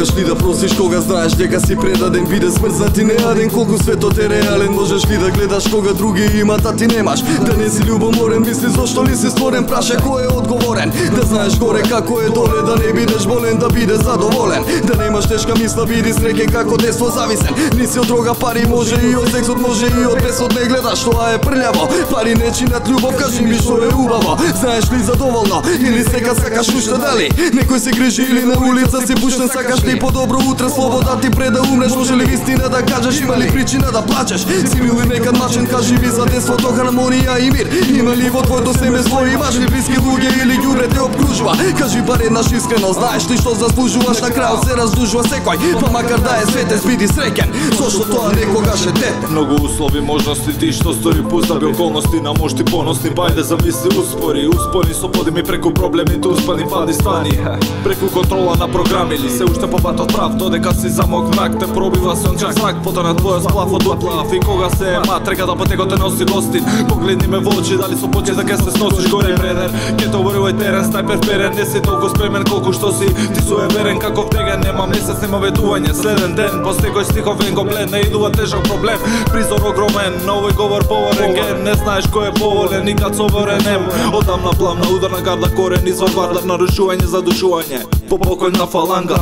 Сакаш ли да просиш кога знаеш дека си предаден? Биде смрзнат и неаден, колку светот е реален. Можеш ли да гледаш кога други имат, а ти немаш? Да не си љубоморен, мисли зошто ли си створен? Праша кој е одговорен? Да знаеш горе како е доле, да не бидеш болен, да бидеш задоволен. Да немаш тешка мисла, биди среќен како детство зависен. Ни си од дрога, пари може и од сексот, може и од бесот. Не гледаш тоа е прљаво, пари не чинат љубов, кажи ми што е убаво. Знаеш ли задоволно или сега сакаш уште дали? Некој се грижи или на улица си пуштен, сакаш ли подобро утре, слобода ти пред да умреш? Може ли вистина да кажеш, има ли причина да плачеш? Си бил ли некад мачен, кажи ми за детството, хармонија и мир. Има ли во твоето семејство, имаш ли блиски луѓе или ѓубре те обкружува? Кажи бар еднаш искрено, знаеш ли што заслужуваш? На крајот се раздужува секој, па макар да е светец, биди среќен, зошто тоа некогаш е дете. Многу услови, можности, ти што стори пуздаби околности, на мошти поносни, бајде замисли успори, успони со подими преку проблемите, успани пади стани, преку контрола на програми ли се уште по патот прав, додека си замокнак те пробива сончак зрак, потоа на твоја сплав од уплав и кога се матрека да потекот те носи гостин, погледни ме во очи, дали со почет да ке се сносиш горе предер, ке те оборувај терен, снайпер перен, не си толку спремен колку што си, ти суеверен каков деген, нема месец, нема ветување, следен ден, по секој стиховен го блен, не идува тежок проблем, призор огромен, на овој говор поворен ген, не знаеш кој е поволен, никад соборен ем, одамна пламна, ударна гарда корен, извор вардар, нарушување, задушување, по покојна фаланга.